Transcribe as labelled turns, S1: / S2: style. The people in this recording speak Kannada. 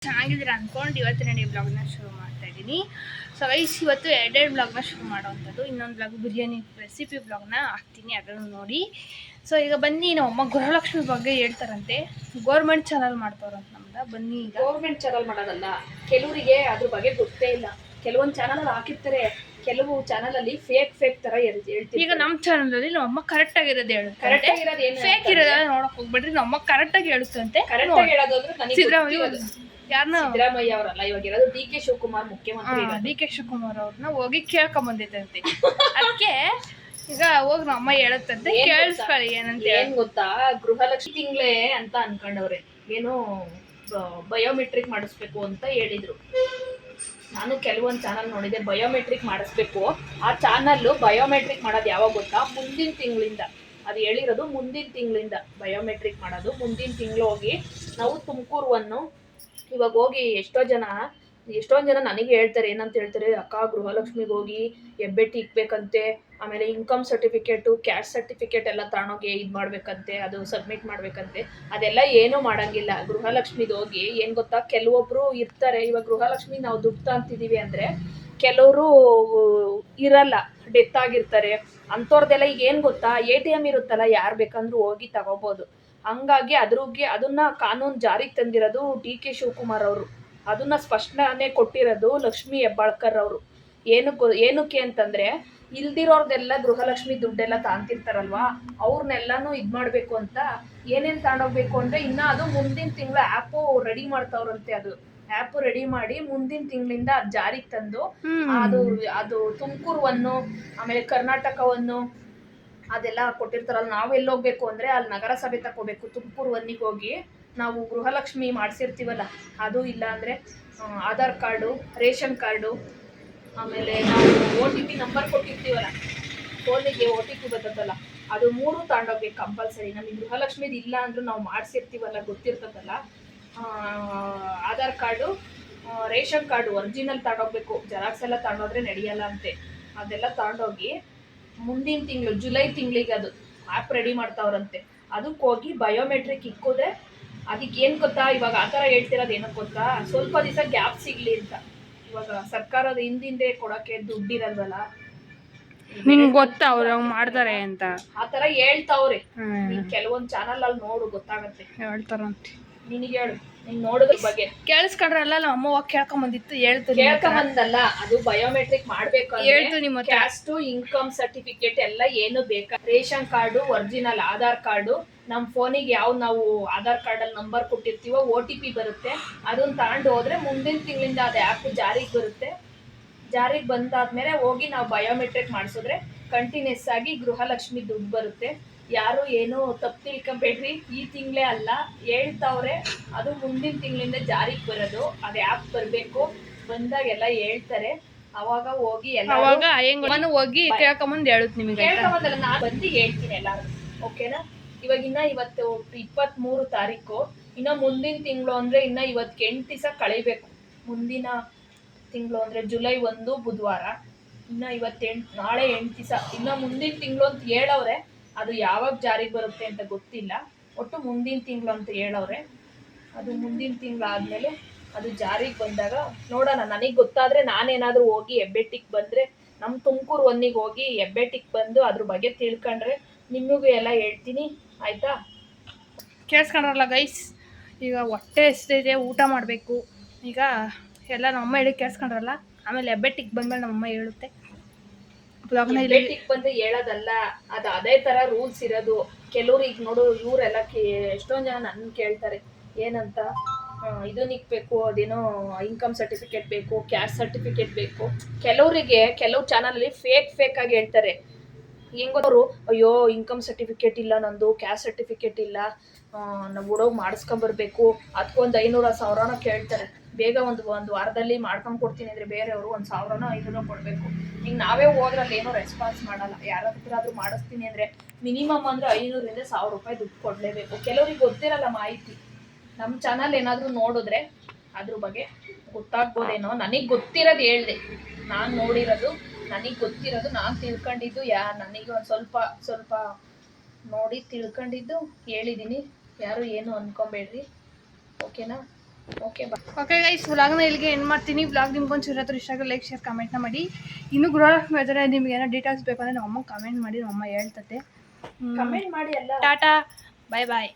S1: ಚೆನ್ನಾಗಿದ್ದೀರಾ ಅಂದ್ಕೊಂಡು ಇವತ್ತಿನ ಬ್ಲಾಗ್ನ ಶುರು ಮಾಡ್ತಾ ಇದ್ದೀನಿ. ಸೊ ಗೈಸ್, ಇವತ್ತು ಎರಡೆರಡು ಬ್ಲಾಗ್ನ ಶುರು ಮಾಡೋವಂಥದ್ದು. ಇನ್ನೊಂದು ಬ್ಲಾಗ್ ಬಿರಿಯಾನಿ ರೆಸಿಪಿ ಬ್ಲಾಗ್ನ ಹಾಕ್ತೀನಿ, ಅದನ್ನು ನೋಡಿ. ಸೊ ಈಗ ಬನ್ನಿ, ನಮ್ಮ ಗೃಹಲಕ್ಷ್ಮಿ ಬಗ್ಗೆ ಹೇಳ್ತಾರಂತೆ. ಗೌರ್ಮೆಂಟ್ ಚಾನಲ್ ಮಾಡ್ತಾರಂತ ನಮ್ದು. ಬನ್ನಿ, ಈಗ
S2: ಗೌರ್ಮೆಂಟ್ ಚಾನಲ್ ಮಾಡೋದಲ್ಲ, ಕೆಲವರಿಗೆ ಅದ್ರ ಬಗ್ಗೆ ಗೊತ್ತೇ ಇಲ್ಲ. ಕೆಲವೊಂದು ಚಾನಲ್ ಹಾಕಿರ್ತಾರೆ, ಕೆಲವು ಚಾನಲ್ ಅಲ್ಲಿ ಫೇಕ್ ತರ ಹೇಳ್ತೀವಿ.
S1: ಈಗ ನಮ್ಮ ಚಾನಲ್ ಅಲ್ಲಿ ನಮ್ಮಮ್ಮ ಕರೆಕ್ಟ್ ಆಗಿರೋದು ಹೇಳುತ್ತೆ, ಫೇಕ್ ಇರೋದ ನೋಡಕ್ ಹೋಗ್ಬೇಡ್ರಿ. ನಮ್ಮಮ್ಮ ಕರೆಕ್ಟ್ ಆಗಿ ಹೇಳುತ್ತಂತೆ.
S2: ಕರೆಕ್ಟ್ ಆಗಿ ಹೇಳೋದು ಅಂದ್ರೆ ಸಿದ್ದರಾಮಯ್ಯ ಅವರಲ್ಲ, ಇವಾಗ ಇರೋದು ಡಿ ಕೆ ಶಿವಕುಮಾರ್ ಮುಖ್ಯಮಂತ್ರಿ.
S1: ಡಿ ಕೆ ಶಿವಕುಮಾರ್ ಅವ್ರನ್ನ ಹೋಗಿ ಕೇಳ್ಕೊಂಬಂದಿತ್ತಂತೆ. ಅದಕ್ಕೆ ಈಗ ಹೋಗಿ ನಮ್ಮ ಹೇಳುತ್ತಂತೆ, ಕೇಳಿಸ್ಕೊಳ್ಳಿ ಏನಂತ.
S2: ಏನ್ ಗೊತ್ತಾ, ಗೃಹಲಕ್ಷ್ಮಿ ತಿಂಗಳೇ ಅಂತ ಅನ್ಕೊಂಡವ್ರೆ. ಏನು ಬಯೋಮೆಟ್ರಿಕ್ ಮಾಡಿಸ್ಬೇಕು ಅಂತ ಹೇಳಿದ್ರು. ನಾನು ಕೆಲವೊಂದು ಚಾನಲ್ ನೋಡಿದೆ, ಬಯೋಮೆಟ್ರಿಕ್ ಮಾಡಿಸ್ಬೇಕು. ಆ ಚಾನಲ್ ಬಯೋಮೆಟ್ರಿಕ್ ಮಾಡೋದು ಯಾವಾಗ ಗೊತ್ತಾ, ಮುಂದಿನ ತಿಂಗಳಿಂದ. ಅದು ಹೇಳಿರೋದು ಮುಂದಿನ ತಿಂಗಳಿಂದ ಬಯೋಮೆಟ್ರಿಕ್ ಮಾಡೋದು. ಮುಂದಿನ ತಿಂಗಳು ಹೋಗಿ ನಾವು ತುಮಕೂರುವನ್ನು ಇವಾಗ ಹೋಗಿ ಎಷ್ಟೊಂದು ಜನ ನನಗೆ ಹೇಳ್ತಾರೆ, ಏನಂತ ಹೇಳ್ತಾರೆ, ಅಕ್ಕ ಗೃಹಲಕ್ಷ್ಮಿಗೆ ಹೋಗಿ ಹೆಬ್ಬೆಟ್ಟಿ ಇಕ್ಬೇಕಂತೆ, ಆಮೇಲೆ ಇನ್ಕಮ್ ಸರ್ಟಿಫಿಕೇಟು, ಕ್ಯಾಸ್ಟ್ ಸರ್ಟಿಫಿಕೇಟ್ ಎಲ್ಲ ತಗೊಂಡೋಗಿ ಇದು ಮಾಡ್ಬೇಕಂತೆ, ಅದು ಸಬ್ಮಿಟ್ ಮಾಡ್ಬೇಕಂತೆ. ಅದೆಲ್ಲ ಏನೂ ಮಾಡಂಗಿಲ್ಲ. ಗೃಹಲಕ್ಷ್ಮಿದು ಹೋಗಿ ಏನು ಗೊತ್ತಾ, ಕೆಲವೊಬ್ರು ಇರ್ತಾರೆ, ಇವಾಗ ಗೃಹಲಕ್ಷ್ಮಿ ನಾವು ದುಡ್ಡು ತಗೊಂತಿದ್ದೀವಿ ಅಂದರೆ ಕೆಲವರು ಇರಲ್ಲ, ಡೆತ್ ಆಗಿರ್ತಾರೆ. ಅಂಥವ್ರದ್ದೆಲ್ಲ ಈಗ ಏನು ಗೊತ್ತಾ, ATM ಇರುತ್ತಲ್ಲ, ಯಾರು ಬೇಕಂದ್ರೂ ಹೋಗಿ ತಗೋಬೋದು. ಹಂಗಾಗಿ ಅದನ್ನ ಕಾನೂನು ಜಾರಿಗೆ ತಂದಿರೋದು ಡಿ ಕೆ ಶಿವಕುಮಾರ್ ಅವರು. ಅದನ್ನ ಸ್ಪಷ್ಟನೆ ಕೊಟ್ಟಿರೋದು ಲಕ್ಷ್ಮಿ ಹೆಬ್ಬಾಳ್ಕರ್ ಅವರು. ಏನಕ್ಕೆ ಅಂತಂದ್ರೆ, ಇಲ್ದಿರೋರ್ದೆಲ್ಲ ಗೃಹಲಕ್ಷ್ಮಿ ದುಡ್ಡೆಲ್ಲ ತಾಂತಿರ್ತಾರಲ್ವಾ, ಅವ್ರನ್ನೆಲ್ಲಾನು ಇದ್ ಮಾಡ್ಬೇಕು ಅಂತ. ಏನೇನ್ ತಗೊಂಡೋಗ್ಬೇಕು ಅಂದ್ರೆ, ಇನ್ನ ಅದು ಮುಂದಿನ ತಿಂಗಳು ಆ್ಯಪು ರೆಡಿ ಮಾಡ್ತಾವ್ರಂತೆ. ಅದು ಆ್ಯಪ್ ರೆಡಿ ಮಾಡಿ ಮುಂದಿನ ತಿಂಗಳಿಂದ ಅದು ಜಾರಿಗೆ ತಂದು, ಅದು ತುಮಕೂರುವನ್ನು, ಆಮೇಲೆ ಕರ್ನಾಟಕವನ್ನು ಅದೆಲ್ಲ ಕೊಟ್ಟಿರ್ತಾರಲ್ಲ. ನಾವು ಎಲ್ಲೋಗ್ಬೇಕು ಅಂದ್ರೆ ಅಲ್ಲಿ ನಗರಸಭೆ ತಗೋಬೇಕು. ತುಮಕೂರು ಒನ್ನಿಗೆ ಹೋಗಿ ನಾವು ಗೃಹಲಕ್ಷ್ಮಿ ಮಾಡಿಸಿರ್ತೀವಲ್ಲ, ಅದು ಇಲ್ಲ ಅಂದ್ರೆ ಆಧಾರ್ ಕಾರ್ಡು, ರೇಷನ್ ಕಾರ್ಡು, ಆಮೇಲೆ ನಾವು OTP ನಂಬರ್ ಕೊಟ್ಟಿರ್ತೀವಲ್ಲ, ಫೋನಿಗೆ OTP ಬರ್ತದಲ್ಲ, ಅದು 3 ತಗೊಂಡೋಗ್ಬೇಕು ಕಂಪಲ್ಸರಿ. ನಮಗೆ ಗೃಹಲಕ್ಷ್ಮಿದು ಇಲ್ಲ ಅಂದ್ರೂ ನಾವು ಮಾಡಿಸಿರ್ತೀವಲ್ಲ, ಗೊತ್ತಿರ್ತದಲ್ಲ, Aadhaar card, ration card original ತಗೊಂಡೋಗ್ಬೇಕು. ಜೆರಾಕ್ಸ್ ಎಲ್ಲ ತಗೊಂಡೋದ್ರೆ ನಡೆಯಲ್ಲ ಅಂತೆ. ಅದೆಲ್ಲ ತಗೊಂಡೋಗಿ ಮುಂದಿನ ತಿಂಗಳು ಜುಲೈ ತಿಂಗಳಿಗೆ ಅದು ಆ್ಯಪ್ ರೆಡಿ ಮಾಡ್ತಾವ್ರಂತೆ. ಅದಕ್ಕೆ ಹೋಗಿ ಬಯೋಮೆಟ್ರಿಕ್ ಇಕ್ಕಿದ್ರೆ, ಅದಕ್ಕೆ ಏನು ಗೊತ್ತಾ, ಇವಾಗ ಆ ಥರ ಹೇಳ್ತಿರೋದು ಏನಕ್ಕೆ ಗೊತ್ತಾ, ಸ್ವಲ್ಪ ದಿವಸ ಗ್ಯಾಪ್ ಸಿಗಲಿ ಅಂತ. ಇವಾಗ ಸರ್ಕಾರದ ಹಿಂದಿಂದೆ ಕೊಡೋಕ್ಕೆ ದುಡ್ಡಿರಲ್ವಲ್ಲ,
S1: ನಿಮ್ಗೆ ಗೊತ್ತಾ ಅವ್ರು ಮಾಡ್ತಾರೆ ಅಂತ
S2: ಆ ಥರ ಹೇಳ್ತಾವ್ರೆ. ಕೆಲವೊಂದು ಚಾನಲ್ ಅಲ್ಲಿ ನೋಡು, ಗೊತ್ತಾಗತ್ತೆ.
S1: ಹೇಳ್ತಾರಂತೆ.
S2: ನಿನಗೆ ಹೇಳು, ನೀನ್ ನೋಡೋದ್ರ ಬಗ್ಗೆ
S1: ಕೇಳಿಸ್ಕೊಂಡ್ರಲ್ಲ, ನಮ್ಮ ಅಮ್ಮ ಹೋಗಿ ಕೇಳ್ಕೊಂಬಂದಿತ್ತು.
S2: ಕೇಳ್ಕೊಂಬಂದಲ್ಲ, ಅದು ಬಯೋಮೆಟ್ರಿಕ್ ಮಾಡ್ಬೇಕು.
S1: ನಿಮ್ಮ
S2: ಕ್ಯಾಸ್ಟ್, ಇನ್ಕಮ್ ಸರ್ಟಿಫಿಕೇಟ್ ಎಲ್ಲ ಏನು ಬೇಕಾ, ration card, original Aadhaar card, ನಮ್ಮ ಫೋನಿಗೆ ಯಾವ ನಾವು ಆಧಾರ್ ಕಾರ್ಡ್ ಅಲ್ಲಿ ನಂಬರ್ ಕೊಟ್ಟಿರ್ತೀವೋ OTP ಬರುತ್ತೆ. ಅದನ್ನ ತಗೊಂಡು ಹೋದ್ರೆ ಮುಂದಿನ ತಿಂಗಳಿಂದ ಅದು ಆ್ಯಪ್ ಜಾರಿಗೆ ಬರುತ್ತೆ. ಜಾರಿಗೆ ಬಂದಾದ್ಮೇಲೆ ಹೋಗಿ ನಾವು ಬಯೋಮೆಟ್ರಿಕ್ ಮಾಡಿಸಿದ್ರೆ ಕಂಟಿನ್ಯೂಸ್ ಆಗಿ ಗೃಹಲಕ್ಷ್ಮಿ ದುಡ್ಡು ಬರುತ್ತೆ. ಯಾರು ಏನು ತಪ್ಪು ತಿಳ್ಕೊಬೇಡ್ರಿ, ಈ ತಿಂಗಳೇ ಅಲ್ಲ ಹೇಳ್ತಾವ್ರೆ, ಅದು ಮುಂದಿನ ತಿಂಗಳಿಂದ ಜಾರಿಗೆ ಬರೋದು. ಅದು ಆ್ಯಪ್ ಬರಬೇಕು, ಬಂದಾಗೆಲ್ಲ ಹೇಳ್ತಾರೆ. ಅವಾಗ ಹೋಗಿ
S1: ಹೋಗಿ ಕೇಳ್ಕೊಂಬಂದು ಹೇಳುತ್ತೆ. ನಿಮಗೆ
S2: ಕೇಳ್ಕೊಂಬಂದಲ್ಲ, ನಾನು ಬಂದು ಹೇಳ್ತೀನಿ ಎಲ್ಲಾರು, ಓಕೆನಾ. ಇವತ್ತು 23 ತಾರೀಕು, ಇನ್ನು ಮುಂದಿನ ತಿಂಗಳು ಅಂದ್ರೆ ಇನ್ನ ಇವತ್ತು 8 ದಿವಸ ಕಳಿಬೇಕು. ಮುಂದಿನ ತಿಂಗಳು ಅಂದ್ರೆ ಜುಲೈ 1 ಬುಧವಾರ, ಇನ್ನ ನಾಳೆ 8 ದಿವಸ. ಇನ್ನು ಮುಂದಿನ ತಿಂಗಳು ಅಂತ ಹೇಳವ್ರೆ. ಅದು ಯಾವಾಗ ಜಾರಿಗೆ ಬರುತ್ತೆ ಅಂತ ಗೊತ್ತಿಲ್ಲ. ಒಟ್ಟು ಮುಂದಿನ ತಿಂಗಳು ಅಂತ ಹೇಳವ್ರೆ. ಅದು ಮುಂದಿನ ತಿಂಗಳಾದ್ಮೇಲೆ ಅದು ಜಾರಿಗೆ ಬಂದಾಗ ನೋಡೋಣ. ನನಗೆ ಗೊತ್ತಾದ್ರೆ ನಾನೇನಾದ್ರೂ ಹೋಗಿ ಹೆಬ್ಬೆಟ್ಟಿಗೆ ಬಂದ್ರೆ, ನಮ್ಮ ತುಮಕೂರು ಒನ್ನಿಗೆ ಹೋಗಿ ಹೆಬ್ಬೆಟ್ಟಿಗೆ ಬಂದು ಅದ್ರ ಬಗ್ಗೆ ತಿಳ್ಕೊಂಡ್ರೆ ನಿಮಗೂ ಎಲ್ಲ ಹೇಳ್ತೀನಿ, ಆಯ್ತಾ.
S1: ಕೇಳಿಸ್ಕೊಂಡ್ರಲ್ಲ ಗೈಸ್, ಈಗ ಹೊಟ್ಟೆ ಎಷ್ಟಿದೆ, ಊಟ ಮಾಡಬೇಕು. ಈಗ ಎಲ್ಲ ನಮ್ಮಮ್ಮ ಹೇಳಿ ಕೇಳಿಸ್ಕೊಂಡ್ರಲ್ಲ. ಆಮೇಲೆ ಹೆಬ್ಬೆಟ್ಟಿಗೆ ಬಂದ್ಮೇಲೆ ನಮ್ಮಮ್ಮ ಹೇಳುತ್ತೆ.
S2: ಹೆಬ್ಬೆಟ್ಟಿಗೆ ಬಂದು ಹೇಳೋದಲ್ಲ, ಅದು ಅದೇ ತರ ರೂಲ್ಸ್ ಇರೋದು. ಕೆಲವ್ರು ಈಗ ನೋಡು, ಇವರೆಲ್ಲ ಎಷ್ಟೊಂದು ಜನ ನನ್ನ ಕೇಳ್ತಾರೆ, ಏನಂತ ಇದನ್ನ ಇಕ್ಬೇಕು, ಅದೇನೋ ಇನ್ಕಮ್ ಸರ್ಟಿಫಿಕೇಟ್ ಬೇಕು, ಕ್ಯಾಸ್ಟ್ ಸರ್ಟಿಫಿಕೇಟ್ ಬೇಕು. ಕೆಲವು ಚಾನಲ್ ಅಲ್ಲಿ ಫೇಕ್ ಆಗಿ ಹೇಳ್ತಾರೆ. ಹೆಂಗೋರು, ಅಯ್ಯೋ ಇನ್ಕಮ್ ಸರ್ಟಿಫಿಕೇಟ್ ಇಲ್ಲ ನಂದು, ಕ್ಯಾಸ್ಟ್ ಸರ್ಟಿಫಿಕೇಟ್ ಇಲ್ಲ, ನಾವು ಹುಡುಗ ಮಾಡಿಸ್ಕೊಂಬರ್ಬೇಕು, ಅದಕ್ಕೊಂದು 500-1000 ಕೇಳ್ತಾರೆ. ಬೇಗ ಒಂದು ವಾರದಲ್ಲಿ ಮಾಡ್ಕೊಂಡು ಕೊಡ್ತೀನಿ ಅಂದರೆ ಬೇರೆಯವರು 1000-500 ಕೊಡಬೇಕು. ಈಗ ನಾವೇ ಹೋದ್ರಲ್ಲಿ ಏನೋ ರೆಸ್ಪಾನ್ಸ್ ಮಾಡಲ್ಲ. ಯಾರ ಹತ್ರ ಆದ್ರೂ ಮಾಡಿಸ್ತೀನಿ ಅಂದರೆ ಮಿನಿಮಮ್ ಅಂದರೆ 500-1000 ರೂಪಾಯಿ ದುಡ್ಡು ಕೊಡಲೇಬೇಕು. ಕೆಲವ್ರಿಗೆ ಗೊತ್ತಿರಲ್ಲ ಮಾಹಿತಿ. ನಮ್ಮ ಚಾನಲ್ ಏನಾದರೂ ನೋಡಿದ್ರೆ ಅದ್ರ ಬಗ್ಗೆ ಗೊತ್ತಾಗ್ಬೋದೇನೋ. ನನಗೆ ಗೊತ್ತಿರೋದು ಹೇಳಿದೆ, ನಾನು ನೋಡಿರೋದು, ನನಗೆ ಗೊತ್ತಿರೋದು, ನಾನು ತಿಳ್ಕೊಂಡಿದ್ದು, ನನಗೆ ಒಂದು ಸ್ವಲ್ಪ ನೋಡಿ ತಿಳ್ಕೊಂಡಿದ್ದು ಹೇಳಿದ್ದೀನಿ. ಯಾರು ಏನು ಅನ್ಕೊಬೇಡ್ರಿ, ಓಕೆನಾ. ಓಕೆ ಬಾ.
S1: ಓಕೆ ಗೈಸ್, ವ್ಲಾಗ್ನ ಇಲ್ಲಿಗೆ ಏನು ಮಾಡ್ತೀನಿ. ವ್ಲಾಗ್ ನಿಮ್ಗೊಂದು ಹತ್ರ ಇಷ್ಟ ಆಗಿ ಲೈಕ್ ಶೇರ್ ಕಮೆಂಟ್ನ ಮಾಡಿ. ಇನ್ನೂ ಗೃಹಲಕ್ಷ್ಮಿ ಆದರೆ ನಿಮ್ಗೆ ಏನೋ ಡೀಟೇಲ್ಸ್ ಬೇಕಂದ್ರೆ ನಮ್ಮ ಅಮ್ಮ ಕಮೆಂಟ್ ಮಾಡಿ, ನಮ್ಮ ಅಮ್ಮ ಹೇಳ್ತತೆ.
S2: ಕಮೆಂಟ್ ಮಾಡಿ ಎಲ್ಲ.
S1: ಟಾಟಾ, ಬಾಯ್ ಬಾಯ್.